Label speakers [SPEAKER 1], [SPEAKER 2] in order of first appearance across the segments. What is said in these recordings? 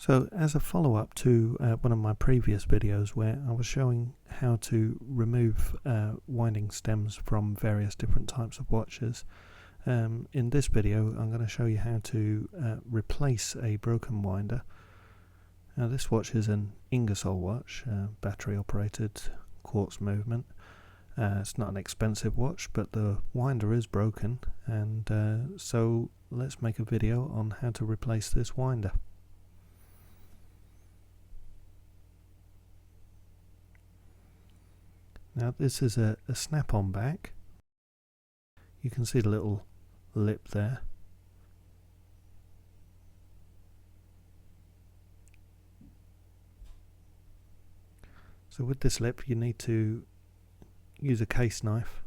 [SPEAKER 1] So as a follow-up to one of my previous videos where I was showing how to remove winding stems from various different types of watches, in this video I'm going to show you how to replace a broken winder. Now this watch is an Ingersoll watch, battery operated quartz movement. It's not an expensive watch, but the winder is broken, and so let's make a video on how to replace this winder. Now this is a snap-on back. You can see the little lip there. So with this lip you need to use a case knife.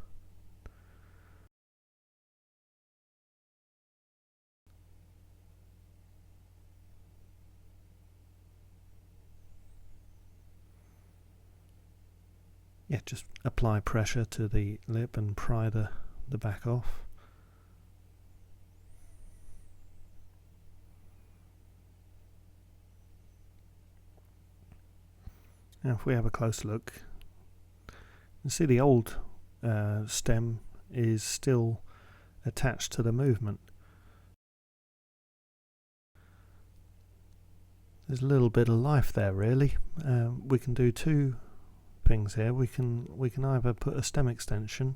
[SPEAKER 1] Yeah, just apply pressure to the lip and pry the back off. Now if we have a close look, you can see the old stem is still attached to the movement. There's a little bit of life there really. We can do two things here. We can either put a stem extension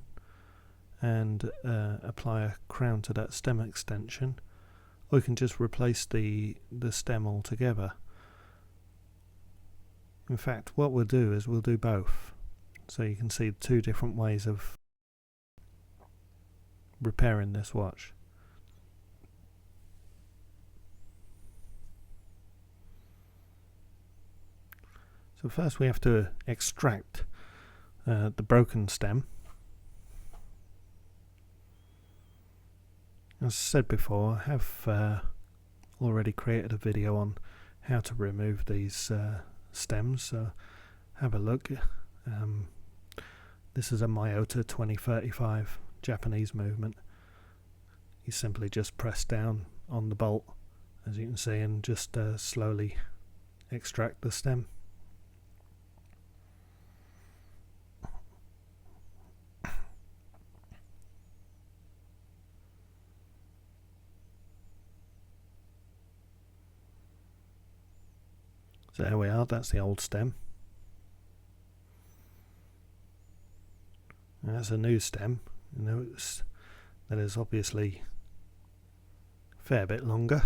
[SPEAKER 1] and apply a crown to that stem extension, or we can just replace the stem altogether. In fact, what we'll do is we'll do both, so you can see two different ways of repairing this watch. So first we have to extract the broken stem. As I said before, I have already created a video on how to remove these stems, so have a look. This is a Miyota 2035 Japanese movement. You simply just press down on the bolt, as you can see, and just slowly extract the stem. So there we are, that's the old stem. And that's a new stem. You know, that is obviously a fair bit longer.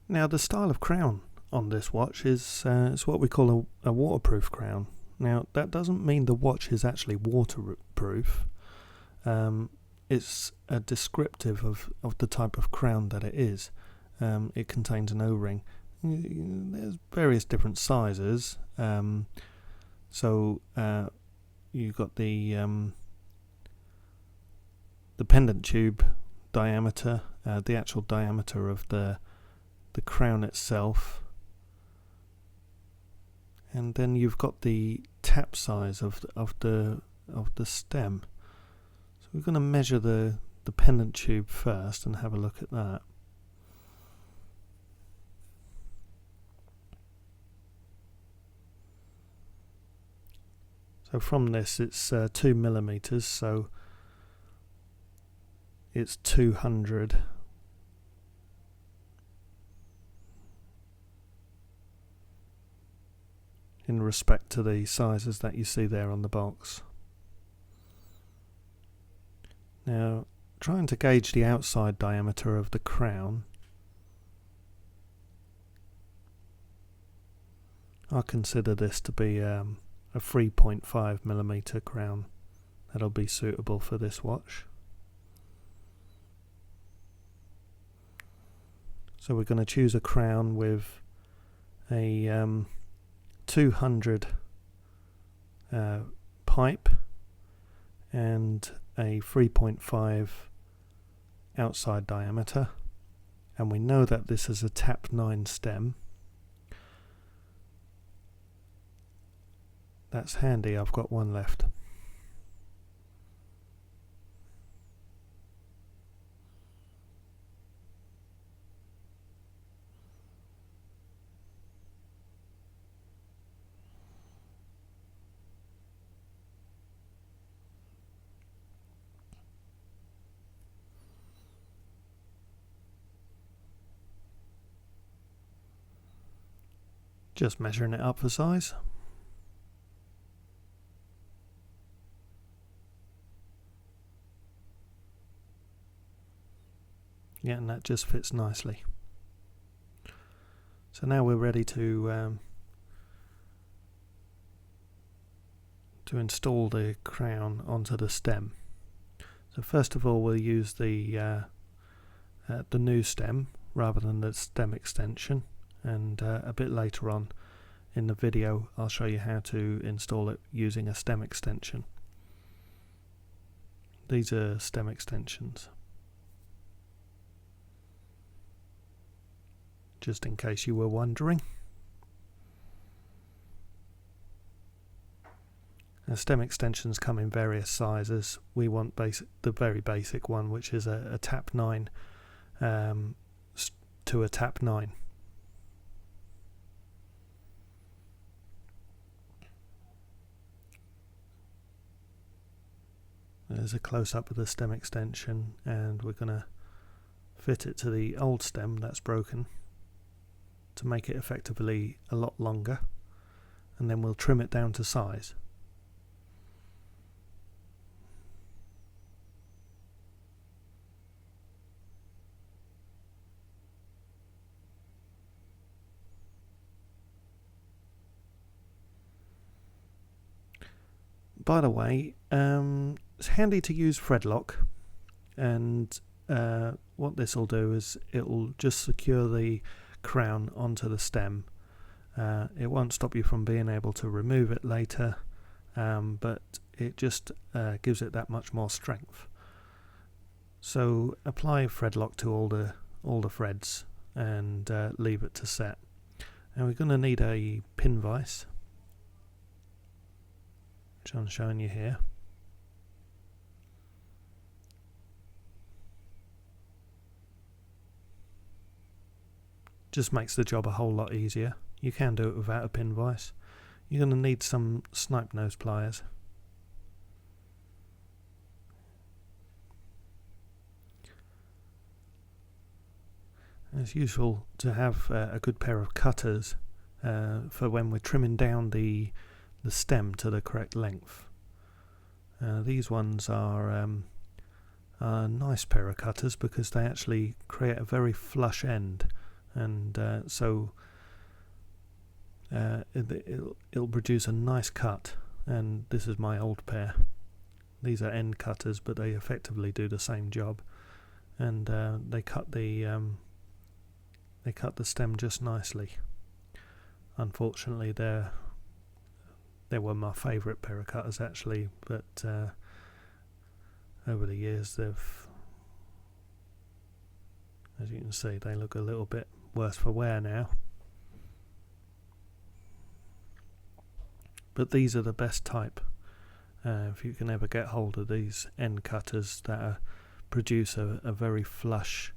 [SPEAKER 1] Now the style of crown on this watch is what we call a waterproof crown. Now that doesn't mean the watch is actually waterproof. It's a descriptive of the type of crown that it is. It contains an O-ring. There's various different sizes. So you've got the pendant tube diameter, the actual diameter of the crown itself. And then you've got the tap size of the stem. So we're going to measure the pendant tube first and have a look at that. So from this it's 2 millimeters, so it's 200. In respect to the sizes that you see there on the box. Now, trying to gauge the outside diameter of the crown, I consider this to be a 3.5 millimeter crown. That'll be suitable for this watch. So we're going to choose a crown with a 200 pipe and a 3.5 outside diameter, and we know that this is a tap 9 stem. that's handy. I've got one left. Just measuring it up for size. Yeah, and that just fits nicely. So now we're ready to install the crown onto the stem. So first of all, we'll use the new stem rather than the stem extension, and a bit later on in the video I'll show you how to install it using a stem extension. These are stem extensions, just in case you were wondering. Now, stem extensions come in various sizes. We want the very basic one, which is a tap 9 to a tap 9. There's a close-up of the stem extension, and we're going to fit it to the old stem that's broken to make it effectively a lot longer, and then we'll trim it down to size. By the way, it's handy to use thread lock, and what this will do is it will just secure the crown onto the stem. It won't stop you from being able to remove it later, but it just gives it that much more strength. So apply thread lock to all the threads and leave it to set. And we're going to need a pin vise, which I'm showing you here. Just makes the job a whole lot easier. You can do it without a pin vise. You're going to need some snipe nose pliers. And it's useful to have a good pair of cutters for when we're trimming down the stem to the correct length. These ones are a nice pair of cutters because they actually create a very flush end, and so it'll produce a nice cut. And this is my old pair. These are end cutters, but they effectively do the same job, and they cut the stem just nicely. Unfortunately, they were my favourite pair of cutters actually, but over the years they've, as you can see, they look a little bit worse for wear now. But these are the best type. If you can ever get hold of these end cutters that produce a very flush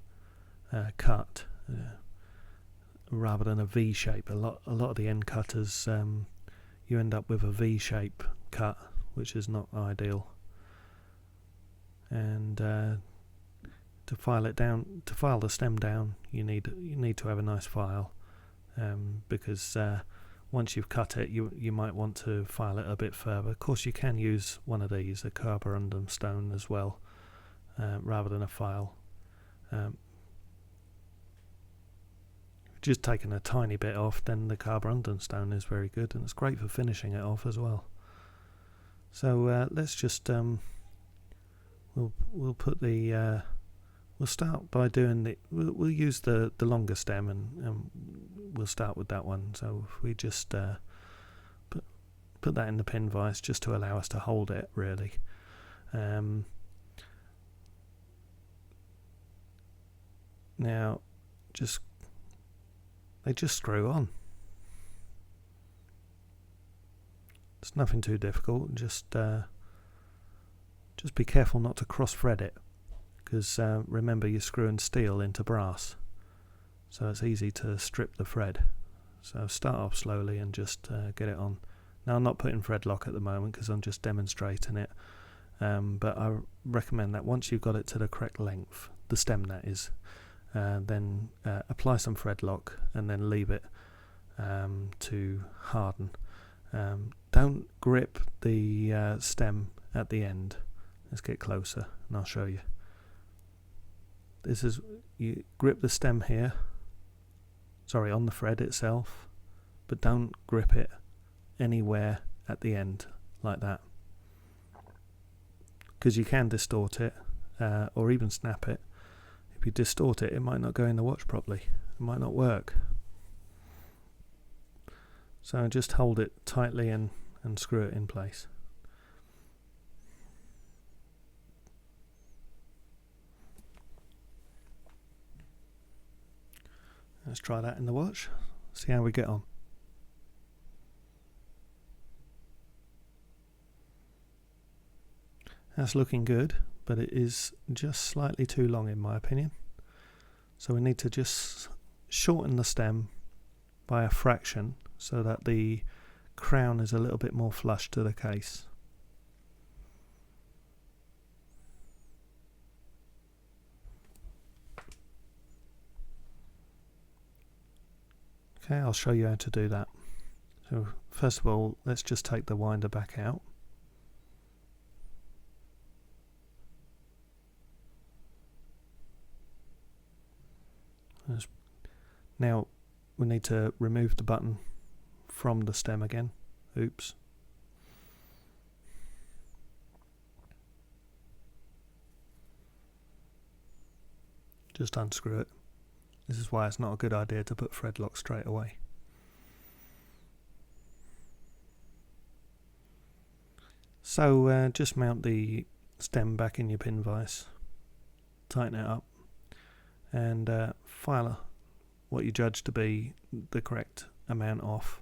[SPEAKER 1] cut, rather than a V shape. A lot of the end cutters, you end up with a V shape cut, which is not ideal. And to file the stem down, you need to have a nice file, because once you've cut it, you might want to file it a bit further. Of course, you can use one of these, a carborundum stone, as well, rather than a file. Just taking a tiny bit off, then the carborundum stone is very good, and it's great for finishing it off as well. So let's just we'll put the we'll start by doing we'll use the longer stem, and we'll start with that one. So if we just put that in the pin vise just to allow us to hold it, really. Now they just screw on. It's nothing too difficult. Just be careful not to cross thread it, because remember you're screwing steel into brass, so it's easy to strip the thread. So start off slowly and just get it on. Now I'm not putting thread lock at the moment because I'm just demonstrating it, but I recommend that once you've got it to the correct length, the stem that is, then apply some thread lock and then leave it to harden. Don't grip the stem at the end. Let's get closer and I'll show you. This is, you grip the stem here, on the thread itself, but don't grip it anywhere at the end like that, because you can distort it or even snap it. If you distort it, it might not go in the watch properly, it might not work. So just hold it tightly and screw it in place. Let's try that in the watch, see how we get on. That's looking good, but it is just slightly too long in my opinion. So we need to just shorten the stem by a fraction so that the crown is a little bit more flush to the case. Okay, I'll show you how to do that. So first of all, let's just take the winder back out. Now we need to remove the button from the stem again. Oops. Just unscrew it. This is why it's not a good idea to put thread lock straight away. So just mount the stem back in your pin vise, tighten it up, and file what you judge to be the correct amount off.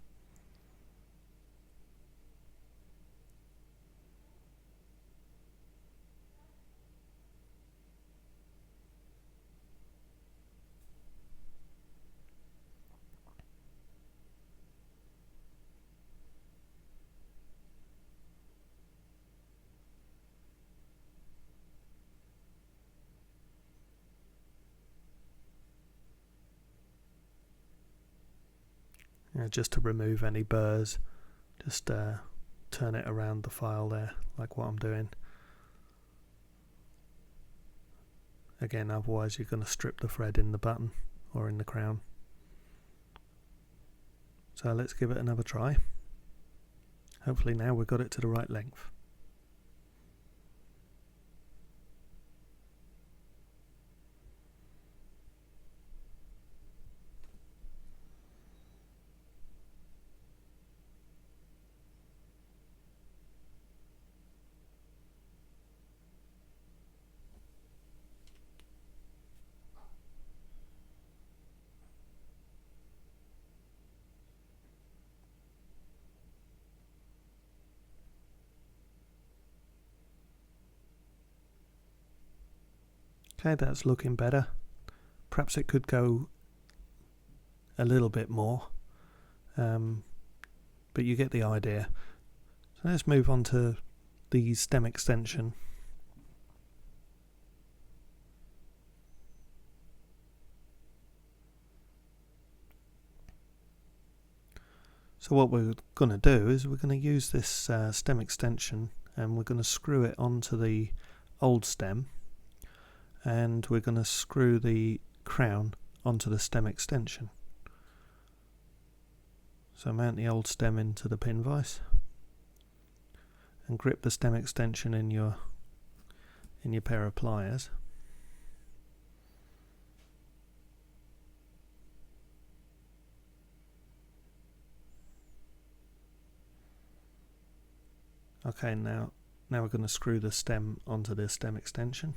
[SPEAKER 1] Just to remove any burrs, just turn it around the file there, like what I'm doing. Again, otherwise you're going to strip the thread in the button or in the crown. So let's give it another try. Hopefully now we've got it to the right length. Okay, that's looking better. Perhaps it could go a little bit more, but you get the idea. So let's move on to the stem extension. So what we're going to do is we're going to use this stem extension, and we're going to screw it onto the old stem, and we're going to screw the crown onto the stem extension. So mount the old stem into the pin vise and grip the stem extension in your pair of pliers. Okay, now we're going to screw the stem onto the stem extension.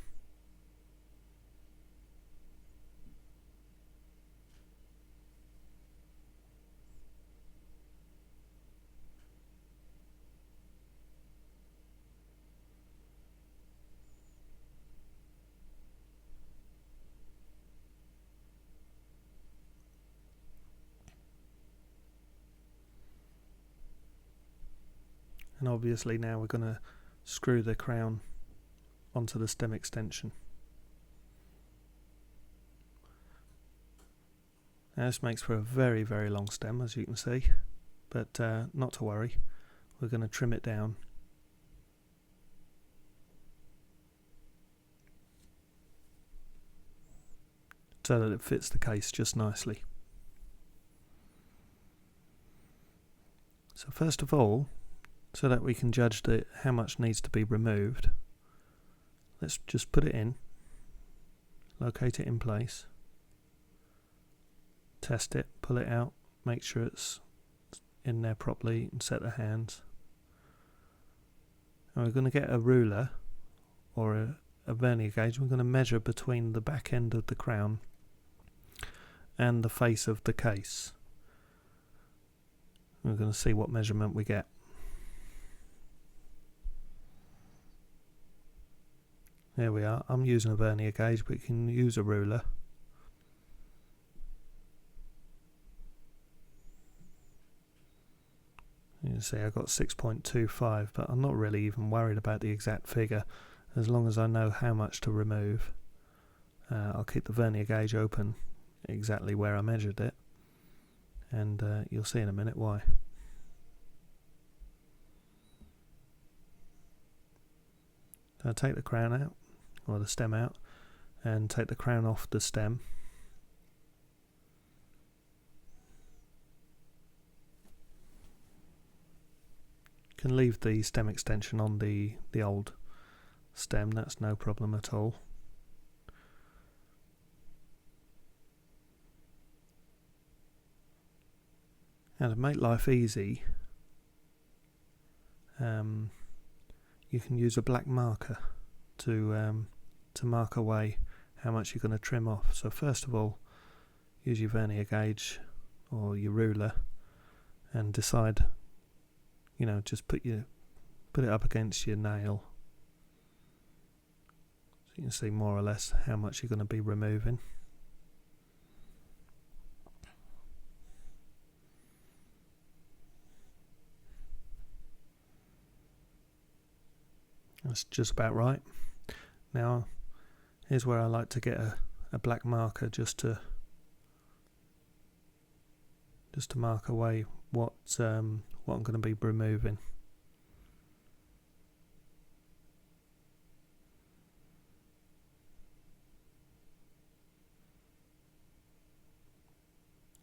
[SPEAKER 1] And obviously now we're going to screw the crown onto the stem extension. Now this makes for a very, very long stem, as you can see, but not to worry, we're going to trim it down. So that it fits the case just nicely. So first of all, so that we can judge how much needs to be removed, let's just put it in, locate it in place, test it, pull it out, make sure it's in there properly, and set the hands. And we're going to get a ruler or a vernier gauge. We're going to measure between the back end of the crown and the face of the case. We're going to see what measurement we get. There we are. I'm using a vernier gauge, but you can use a ruler. You can see I got 6.25, but I'm not really even worried about the exact figure, as long as I know how much to remove. I'll keep the vernier gauge open exactly where I measured it, and you'll see in a minute why. So I'll take the crown out, or the stem out, and take the crown off the stem. Can leave the stem extension on the old stem, that's no problem at all. Now to make life easy, you can use a black marker to mark away how much you're going to trim off. So first of all, use your vernier gauge or your ruler and decide, you know, just put it up against your nail, so you can see more or less how much you're going to be removing. That's just about right. Now here's where I like to get a black marker just to mark away what I'm going to be removing.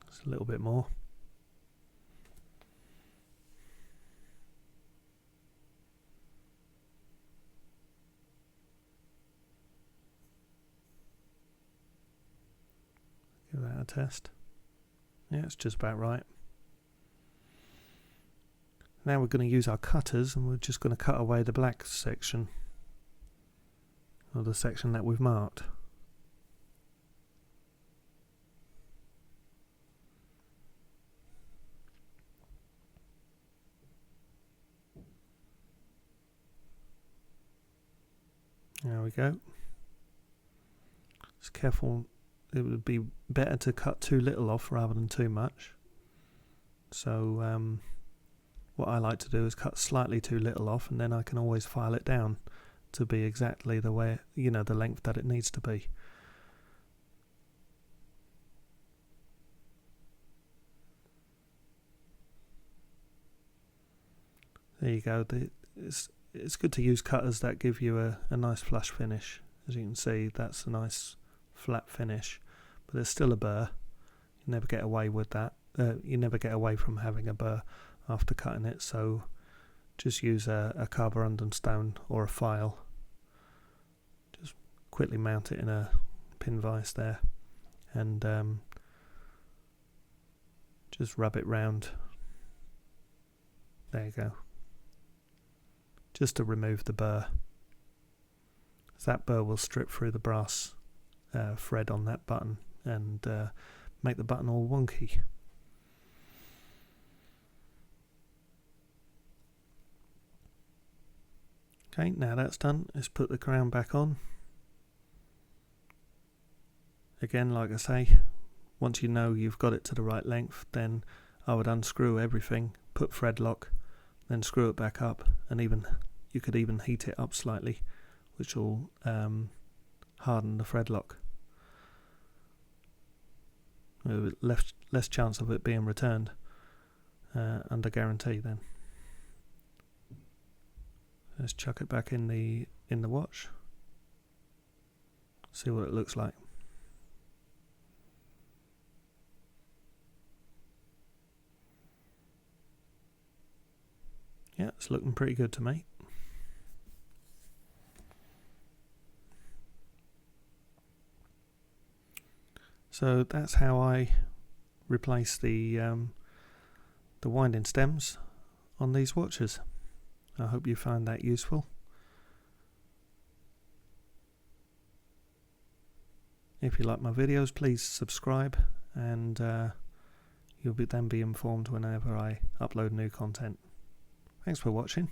[SPEAKER 1] Just a little bit more. Give that a test. Yeah, it's just about right. Now we're going to use our cutters, and we're just going to cut away the black section, or the section that we've marked. There we go. Just careful, it would be better to cut too little off rather than too much. So what I like to do is cut slightly too little off, and then I can always file it down to be exactly the way, you know, the length that it needs to be. There you go. It's good to use cutters that give you a nice flush finish. As you can see, that's a nice flat finish, but there's still a burr. You never get away with that. You never get away from having a burr after cutting it, so just use a carborundum stone or a file. Just quickly mount it in a pin vise there, and just rub it round. There you go. Just to remove the burr. So that burr will strip through the brass thread on that button and make the button all wonky. Okay, now that's done, let's put the crown back on. Again, like I say, once you know you've got it to the right length, then I would unscrew everything, put thread lock, then screw it back up, and you could even heat it up slightly, which will harden the thread lock. Less chance of it being returned under guarantee then. Let's chuck it back in the watch. See what it looks like. Yeah, it's looking pretty good to me. So that's how I replace the winding stems on these watches. I hope you found that useful. If you like my videos, please subscribe, and you'll then be informed whenever I upload new content. Thanks for watching.